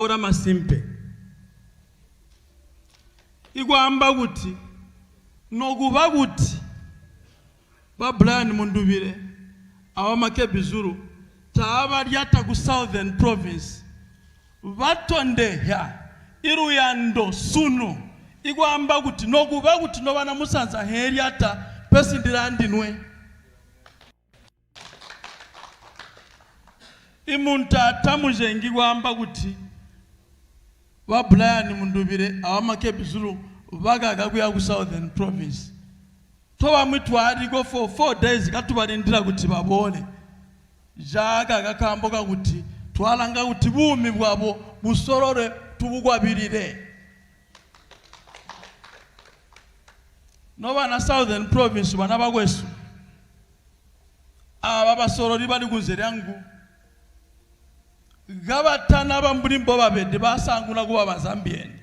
ora masimpe igwamba kuti nokuba kuti Brian Mundubile awamakebizuru taaba lyata ku Southern Province vatondeha iruyando sunu igwamba kuti nokuba kuti nobana musanza heryata pesindirandinwe imunta tamujengi gwamba kuti Brian Mundubile awamakebizuru vagaga kuya ku Southern Province toba mitwari go for 4 days katubalindira kuti babone jaga gakamboka kuti twalanga kuti bumi bwabo busorore tubugwabirire noba na Southern Province bana bagwesu aba basorori bali kunzeryangu gabatana bambulimbo babede basanguna kuba bazambieni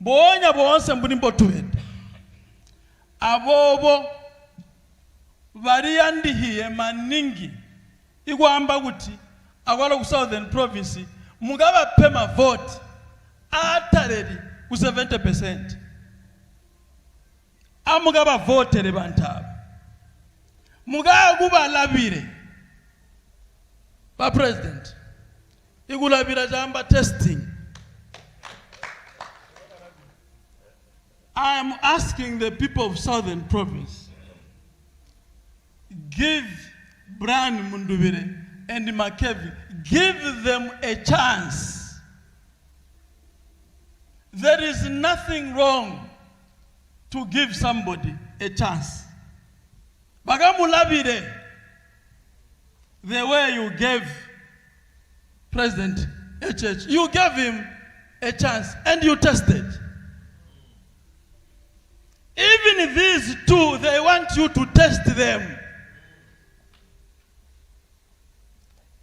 bonya bonse mbulimbo tubede abobo variyandihiye maningi igwamba kuti akwala ku Southern Province mugaba pema vote ataredi ku 70% amugaba vote le bantaba mugaba kubalabire ba president igulabira jamba testing. I am asking the people of Southern Province, give Brian Mundubile and Makevi, give them a chance. There is nothing wrong to give somebody a chance. Bagamulabire, the way you gave President HH, you gave him a chance and you tested. Even these two, they want you to test them.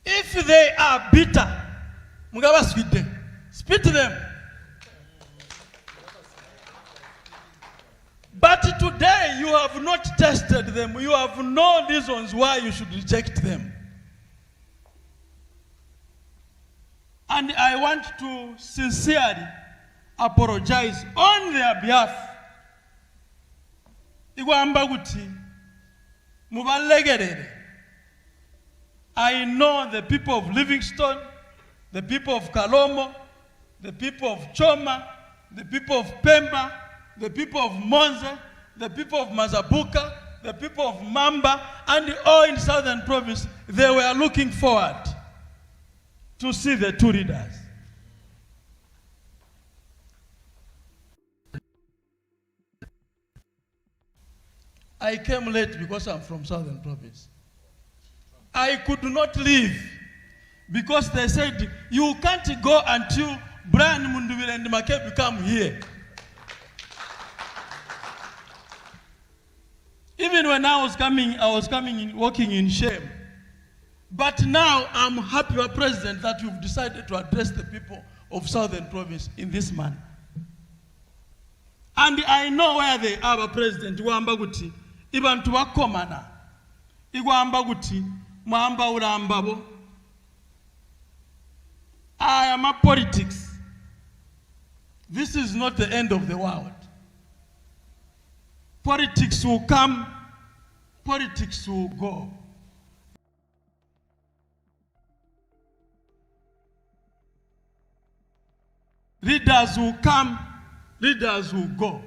If they are bitter, Mugaba spit them. But today you have not tested them. You have no reasons why you should reject them. And I want to sincerely apologize on their behalf. I know the people of Livingstone, the people of Kalomo, the people of Choma, the people of Pemba, the people of Monza, the people of Mazabuka, the people of Mamba, and all in Southern Province. They were looking forward to see the two leaders. I came late because I'm from Southern Province. I could not leave because they said, you can't go until Brian Mundubile and Makebi come here. Even when I was coming in, walking in shame. But now I'm happy, President, that you've decided to address the people of Southern Province in this manner. And I know where they are, President. Wambaguti. Even to a commoner, Igwambaguti, Mamba Urambabo. I am a politics. This is not the end of the world. Politics will come, politics will go. Leaders will come, leaders will go.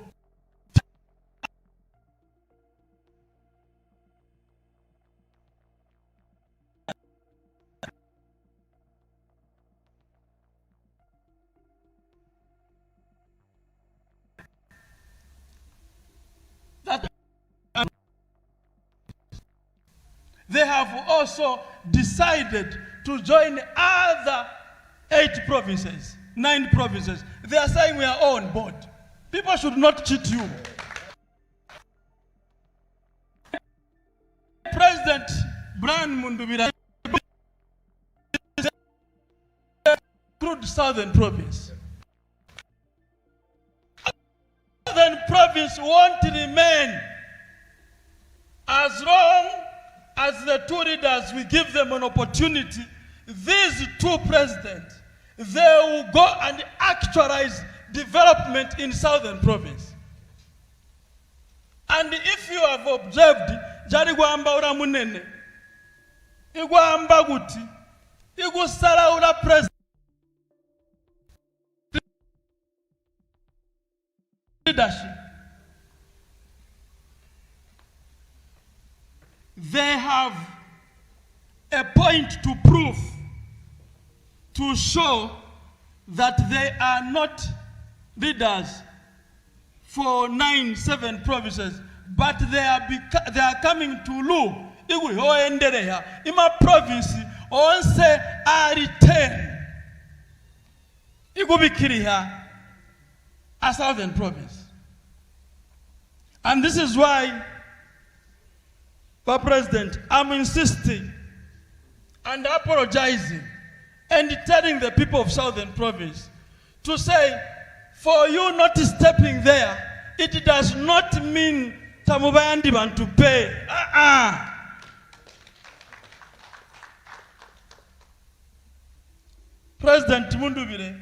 They have also decided to join other 8 provinces, 9 provinces. They are saying we are all on board. People should not cheat you. President Brian Mundubile include Southern Province. Southern Province won't remain as long as the two leaders, we give them an opportunity. These two presidents, they will go and actualize development in Southern Province. And if you have observed, jari gwamba ura munene, igwamba guti, igusala ura president leadership. They have a point to prove, to show that they are not leaders for 7 provinces, but they are coming to Lu. Ima province onse are 10. Igubikiriha a Southern Province. And this is why, President, I'm insisting and apologizing and telling the people of Southern Province to say, for you not stepping there, it does not mean Tamubayandiban to pay. President Mundubile,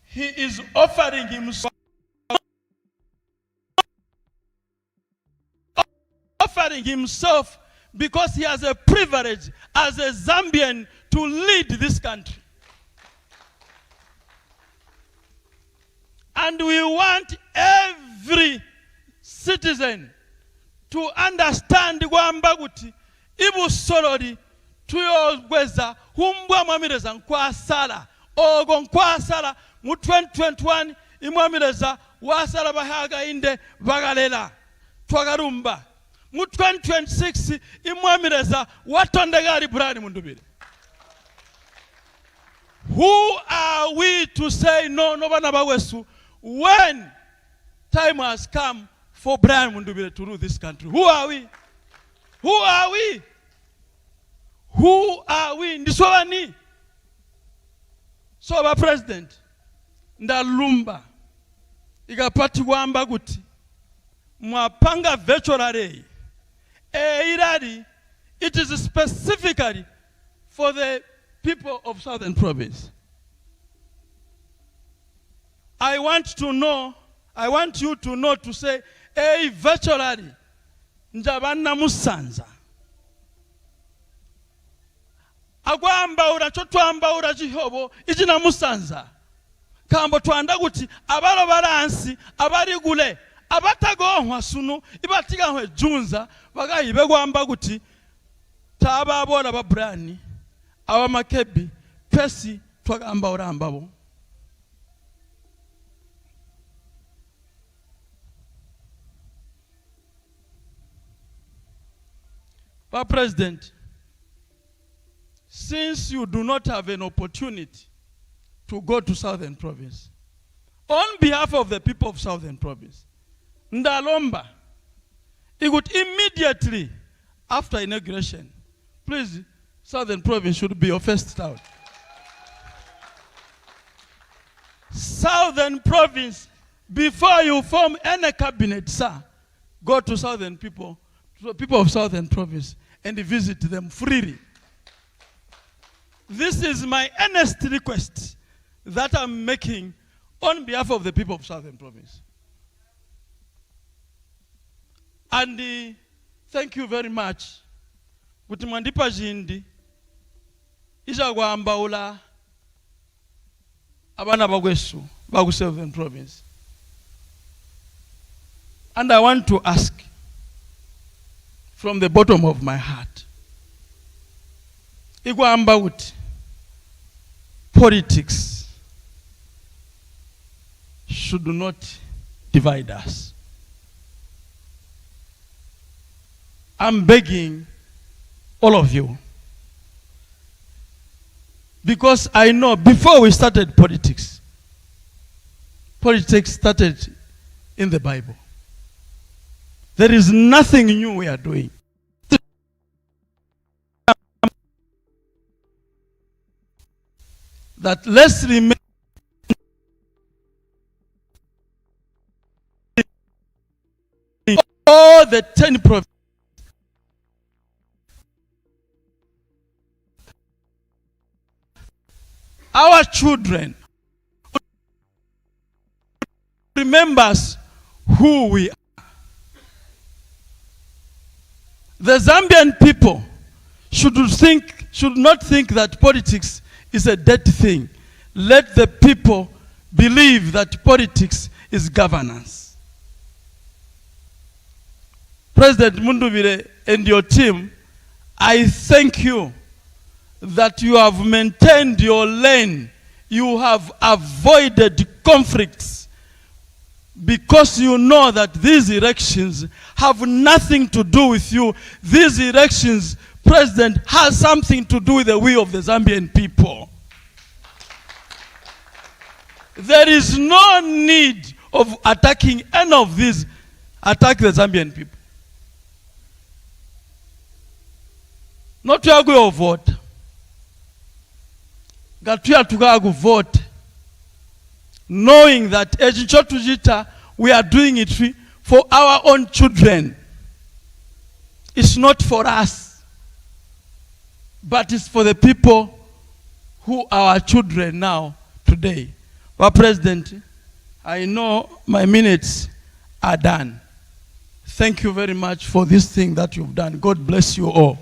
he is offering himself because he has a privilege as a Zambian to lead this country. And we want every citizen to understand Gwambaguti, Ibu Solori, Tuyogweza, Humbwa Mamireza, Nkwa Sala, Ogon Nkwa Sala, mu 2021, Imwamireza, Wasala Hakainde Bagalela, Twagarumba. Mu 2026, Imwamireza, Watondegari Brani Mundubile. Who are we to say no, no Banabawesu, when time has come for Brian Mundubile to rule this country? Who are we? Who are we? Who are we? Ndiswani. So, President, ndalumba igapati wamba guti mwapanga virtual iradi, it is specifically for the people of Southern Province. I want you to know, to say, virtually, njabana musanza. Agwamba ura chotwamba ura jihobo, ijina musanza. Kambo tuanda guti, abalo baransi, abari gule, abatagohwa sunu, ibatigahwe junza, bagayi begwamba guti, taba abola babrani, abamakebi, pesi, twagamba ura ambabo. President, since you do not have an opportunity to go to Southern Province, on behalf of the people of Southern Province, Ndalomba, it would immediately after inauguration, please, Southern Province should be your first town. Southern Province, before you form any cabinet, sir, go to Southern people, to the people of Southern Province, and visit them freely. This is my earnest request that I'm making on behalf of the people of Southern Province. And thank you very much. Gutimandipa jindi, Ijagwa ambaula, abana bagwesu, bagu Southern Province. And I want to ask, from the bottom of my heart, Igwa ambauti, politics should not divide us. I'm begging all of you, because I know before we started politics started in the Bible. There is nothing new we are doing. That let's remain all the 10 provinces. our children remembers who we are. The Zambian people should not think that politics is a dirty thing. Let the people believe that politics is governance. President Mundubile and your team, I thank you that you have maintained your lane. You have avoided conflicts because you know that these elections have nothing to do with you. These elections, President, has something to do with the will of the Zambian people. There is no need of attacking any of these. Attack the Zambian people. Not to go vote. Gatuya to vote. Knowing that we are doing it for our own children. It's not for us, but it's for the people who are our children now, today. But President, I know my minutes are done. Thank you very much for this thing that you've done. God bless you all.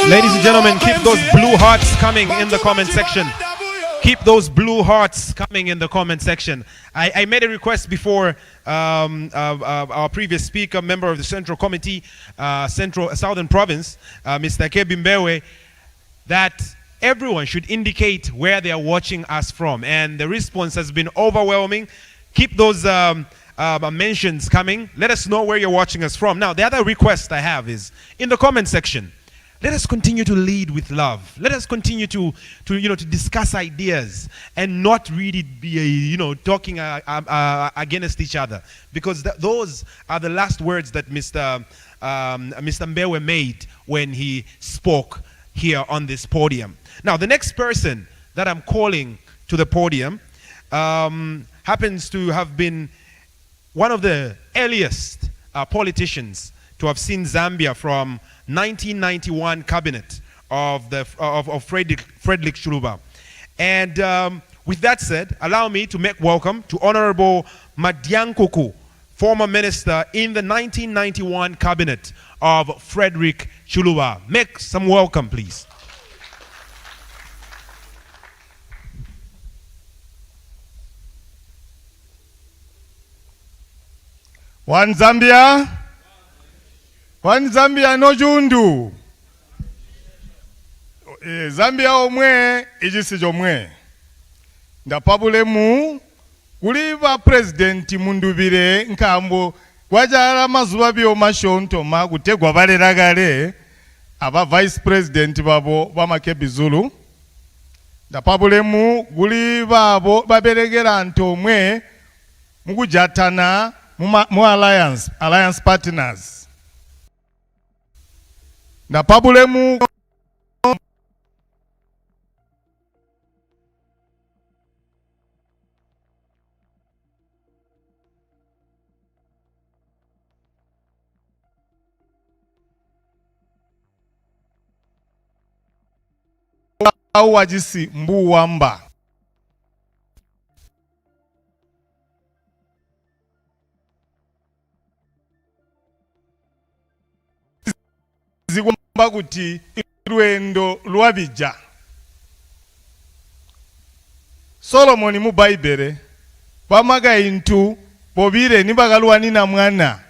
Ladies and gentlemen, keep those blue hearts coming in the comment section. Keep those blue hearts coming in the comment section. I made a request before our previous speaker, member of the Central Committee, Southern Province, Mr. Kebimbewe, that everyone should indicate where they are watching us from. And the response has been overwhelming. Keep those mentions coming. Let us know where you're watching us from. Now, the other request I have is in the comment section. Let us continue to lead with love. Let us continue to discuss ideas and not really be talking against each other, because those are the last words that Mr. Mbewe made when he spoke here on this podium. Now, the next person that I'm calling to the podium happens to have been one of the earliest politicians to have seen Zambia from 1991 cabinet of Frederick Chiluba. And with that said, allow me to make welcome to Honorable Madyankuku, former minister in the 1991 cabinet of Frederick Chiluba. Make some welcome, please. One Zambia. One Zambia no jundu. Zambia omwe ijisi jomwe. Ndapabule mu kuliva President Mundubile nkambo wajala mazuwa biyo mashonto magutegwa baleragale aba Vice President babo bamakebizulu. Ndapabule mu kuliva abo baberegera ntomwe mukujatana mu alliance partners. Na pabulemu au wajisi mbu wamba. Zigomba kuti irwendo lwabija. Solomoni mu Bible bamaga intu bobire nibagalwani na mwana.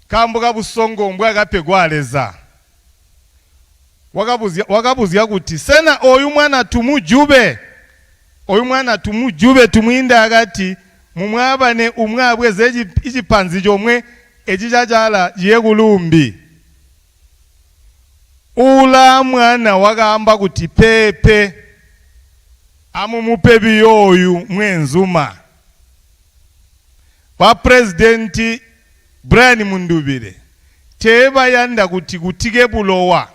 Kambuga busongo mbwa gapegwaleza. Wakabuzya kuti sena oyu mwana tumujube. Oyu mwana tumujube tumuinda agati mumwabane umwabwe zeji ichipanzi jomwe ejijajala yegulumbi. Ula mwana wagamba kuti pepe amumupe biyoyu mwenzuma. Wa Presidenti Brian Mundubile teba yanda kuti kutige bulowa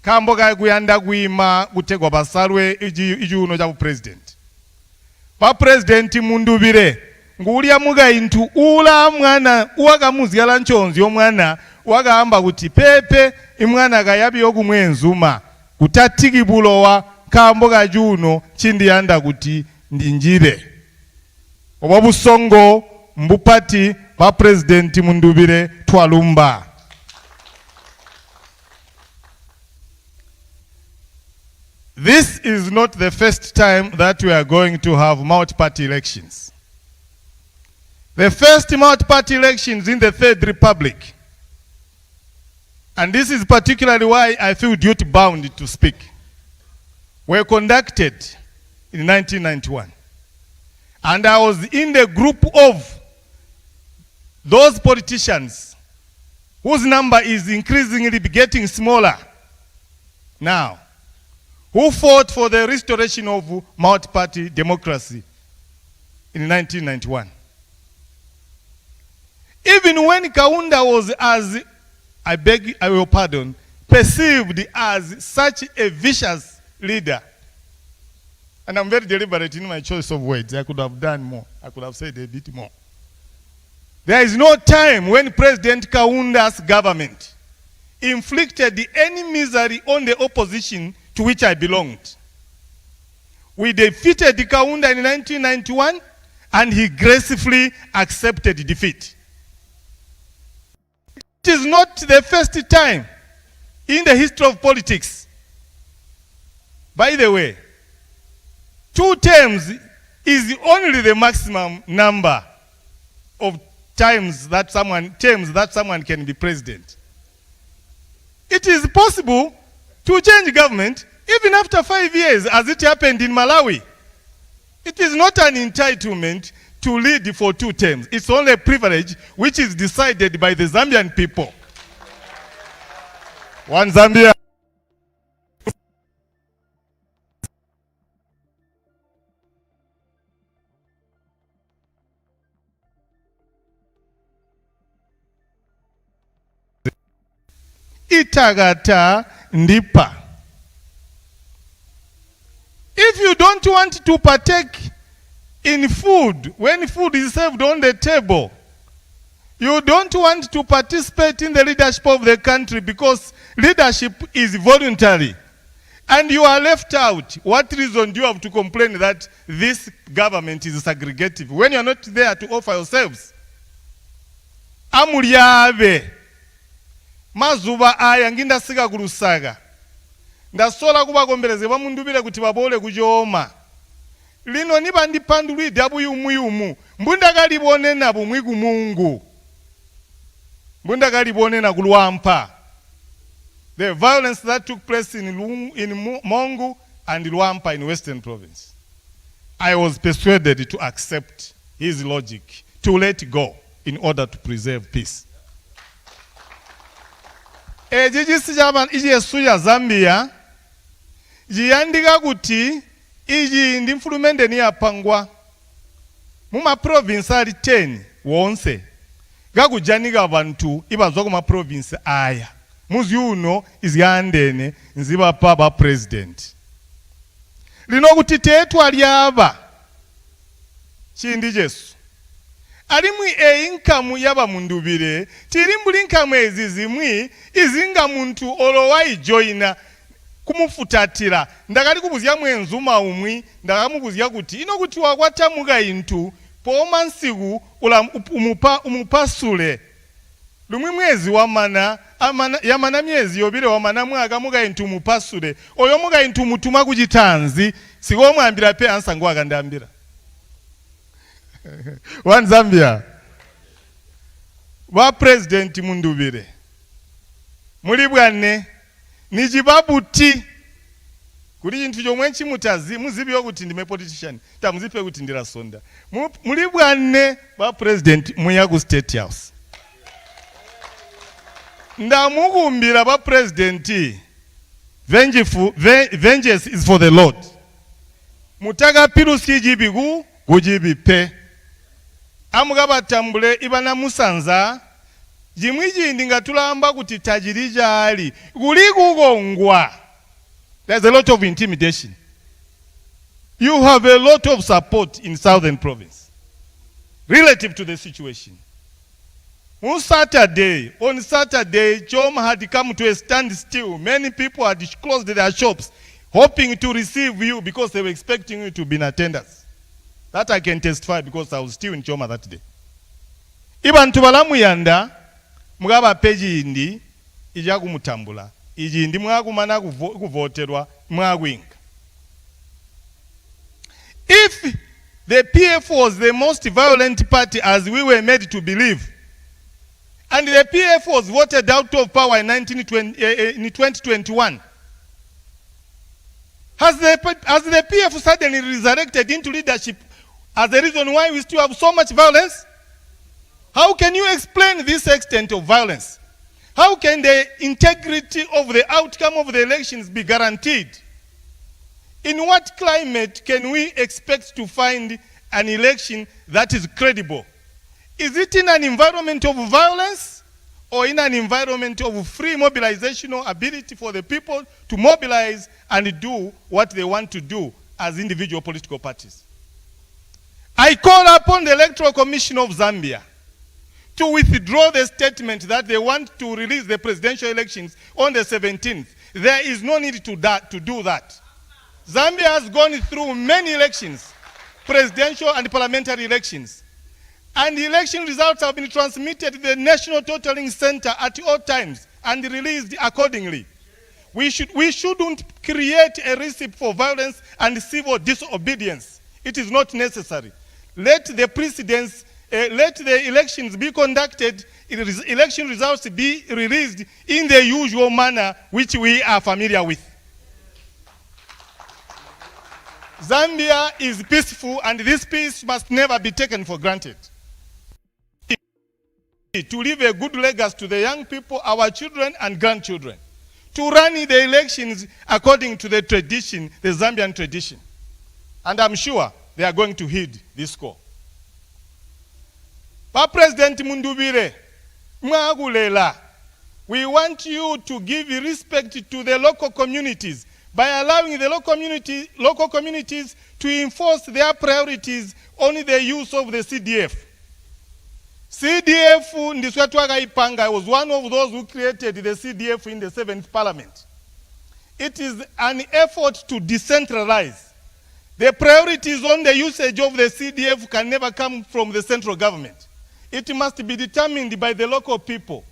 kamboga kuyanda kuima kutegwa basalwe ijuno ja President. Wa Presidenti Mundubile ngulia mugayintu ula mwana uwakamuzyala nchonzi omwana wakamba kuti pepe imwana kayabi yokumwenzuma kutatiki bulowa kamboga juno chindi yanda kuti ndinjire obwa busongo mbupati ba president Mundubile twalumba. This is not the first time that we are going to have multi-party elections. The first multi-party elections in the Third Republic, and this is particularly why I feel duty-bound to speak, were conducted in 1991. And I was in the group of those politicians whose number is increasingly getting smaller now, who fought for the restoration of multi-party democracy in 1991. Even when Kaunda was, as I beg your pardon, perceived as such a vicious leader, and I'm very deliberate in my choice of words, I could have done more, I could have said a bit more. There is no time when President Kaunda's government inflicted any misery on the opposition to which I belonged. We defeated Kaunda in 1991 and he gracefully accepted defeat. It is not the first time in the history of politics. By the way, 2 terms is only the maximum number of terms that someone can be president. It is possible to change government even after 5 years, as it happened in Malawi. It is not an entitlement to lead for 2 terms. It's only a privilege which is decided by the Zambian people. One Zambia. Itagata Ndipa. If you don't want to partake in food, when food is served on the table, you don't want to participate in the leadership of the country because leadership is voluntary, and you are left out, what reason do you have to complain that this government is segregative when you are not there to offer yourselves? Amulyabe. Mazuba aya nginda siga ku Lusaka. Ndasola kubagombeleze ba Mundubile kuti babole kuchoma. Lino niba ndipandulide abuyumuyumu. Mbunda kalibone na bumwigu Mungu. Mbunda kalibone na Luampa. The violence that took place in Mongu and Luampa in Western Province. I was persuaded to accept his logic, to let go in order to preserve peace. Ejiji jaman iji esuya Zambia jiyandika kuti iji ndi mfulumende ni apangwa muma province ali 10 wonse gakujanika abantu ibazwa kuma province aya muzi uno iziyandene nziba pa president lino kuti tetu aliaba chindi Jesu alimwi income yaba Mundubile tirimbuli income ezizimwi izinga muntu olowayi joina kumufutatira ndakali kubuzya mwenzuma umwi ndakamubuzya kuti ino kuti wakwata mugayintu poma nsiku umupasule lumwi mwezi wamana yamana myezi yobire wamana mwaka mugayintu umupasule oyo mugayintu mutuma kuchitanzi sikomwambira pe ansangu akandambira. One Zambia. Wa President Mundubile. Mulibwane nijibabuti kuli chintu chomwe chimutazi muzibiwa kuti ndime politician tamuzipe kuti ndirasonda. Mulibwane wa President muya ku State House. Ndamukumbira ba President vengeance is for the Lord. Mutaka pirusi jibigu kujibipe. Amugaba tambule ibana musanza jimwiji ndinga tulamba kuti tajirija ali kuli kugongwa. There's a lot of intimidation. You have a lot of support in Southern Province. relative to the situation. On Saturday, Choma had come to a standstill. Many people had closed their shops, hoping to receive you because they were expecting you to be in attendance. That I can testify because I was still in Choma that day. Iban tubalamu yanda, mugaba peji indi, ijagu mutambula. Iji indi mwagu mana kuvoterwa, mwagu inga. If the PF was the most violent party as we were made to believe, and the PF was voted out of power in 2021, has the PF suddenly resurrected into leadership as the reason why we still have so much violence? How can you explain this extent of violence? How can the integrity of the outcome of the elections be guaranteed? In what climate can we expect to find an election that is credible? Is it in an environment of violence or in an environment of free mobilizational ability for the people to mobilize and do what they want to do as individual political parties? I call upon the Electoral Commission of Zambia to withdraw the statement that they want to release the presidential elections on the 17th. There is no need to do that. Zambia has gone through many elections, presidential and parliamentary elections. And the election results have been transmitted to the National Totaling Center at all times and released accordingly. We shouldn't create a recipe for violence and civil disobedience. It is not necessary. Let the precedents, let the elections be conducted, election results be released in the usual manner which we are familiar with. Zambia is peaceful, and this peace must never be taken for granted. To leave a good legacy to the young people, our children and grandchildren. To run the elections according to the tradition, the Zambian tradition. And I'm sure they are going to heed this call. President Mundubile, we want you to give respect to the local communities by allowing the local communities to enforce their priorities on the use of the CDF. CDF, I was one of those who created the CDF in the 7th Parliament. It is an effort to decentralize. The priorities on the usage of the CDF can never come from the central government. It must be determined by the local people.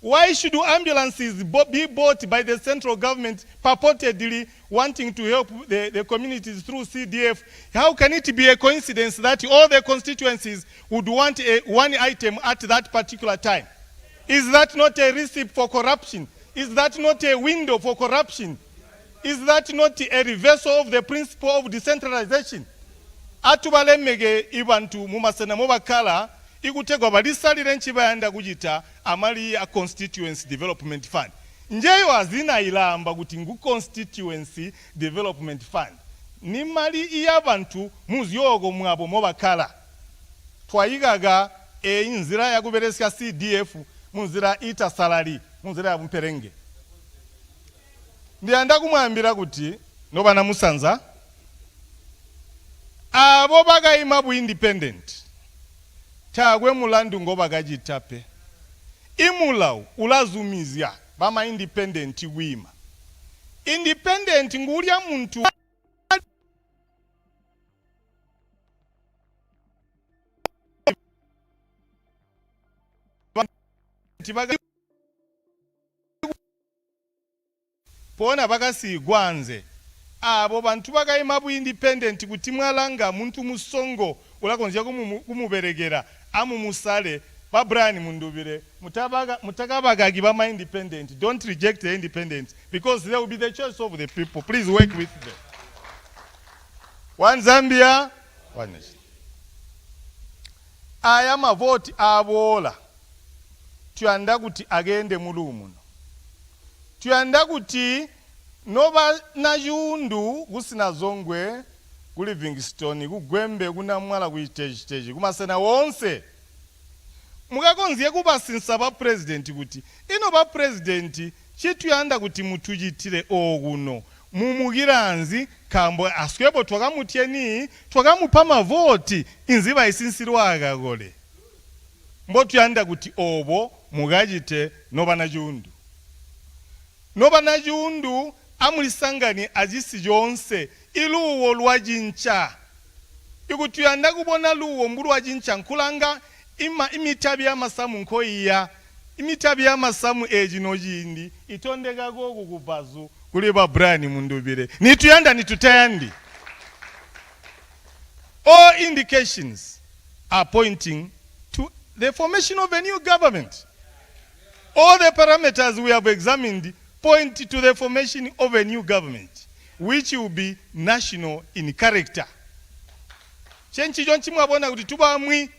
Why should ambulances be bought by the central government purportedly wanting to help the communities through CDF? How can it be a coincidence that all the constituencies would want one item at that particular time? Is that not a recipe for corruption? Is that not a window for corruption? Is that not a reversal of the principle of decentralization? Atubalemege ibantu mumasena mubakala ikutegwa balisalira nchibayanda kujita amali ya Constituency Development Fund. Njeyo azina ilamba kuti ngu Constituency Development Fund. Ni mali iyabantu muzyogo mwabo mubakala. Twayigaga inzira ya kuberesika CDF munzira ita salary munzira ya mperenge. Ndianda kumwambira kuti noba na musanza abo bagayima bu independent tagwe mulandu ngoba gajitape imulaw ulazumizya bama independent wima independent ngulya muntu pona bakasi gwanze abo bantu bagayima bu independent kuti mwalanga muntu musongo ulakonzya kumuberegera amu musale Brian Mundubile mutakabagagi bama independent. Don't reject the independent because they will be the choice of the people. Please work with them. One Zambia, one nation. I am a vote abola tuyanda kuti agende mulumuno tuyanda kuti noba na yundu gusina zongwe ku Livingstone kugwembe kuna mwala ku stage kumasena wonse mukakonziye kubasinsa ba president kuti ino ba president chituyanda kuti mutujitire okuno mumugiranzi kambo aswebo twagamutyeni twagamupama voti inziba isinsirwaga gole mbo tuyanda kuti obo mugajite noba na jundu amulisangani ajisi jonse iluwo lwajincha ikutuyanda kubona luwo mbulu wajincha nkulanga imitabi amasamu nkoiya imitabi amasamu ejino jindi itondega gogo kubazu kuliba brani Mundubile nituyanda nitutayandi. All indications are pointing to the formation of a new government. All the parameters we have examined point to the formation of a new government which will be national in character. Chenchi jonchi mwabona kuti tubamwi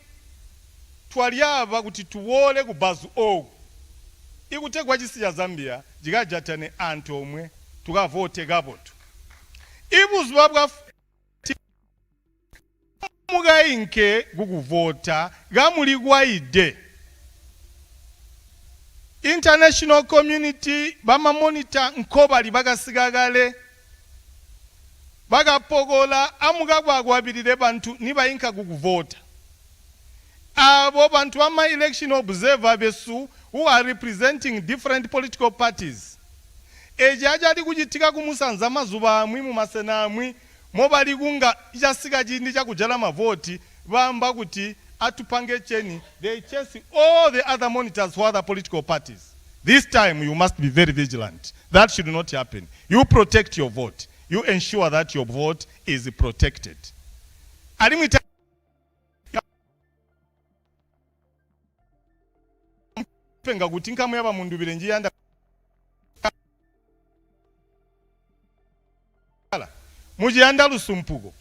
twalyava kuti tuwole kubazu ogu ikutegwa chisi ya Zambia jigajatane antu omwe tukavote gabotu ibuzwa mugayinke gukuvota gamuligwaide international community bama monitor nkoba libagasigagale bagapogola amugagwagwabirire bantu nibayinka gukuvota abo bantu ama election observer besu who are representing different political parties ejaja ali kujitika kumusanza mazuba amwi mu masena amwi mobali kunga ijasiga jindi jakujala mavoti bamba kuti atupange cheni they chase all the other monitors for other political parties. This time you must be very vigilant. That should not happen. You protect your vote. You ensure that your vote is protected. Alimita penga gutinka muyaba Mundubile njiyanda mujiyanda Lusumpugo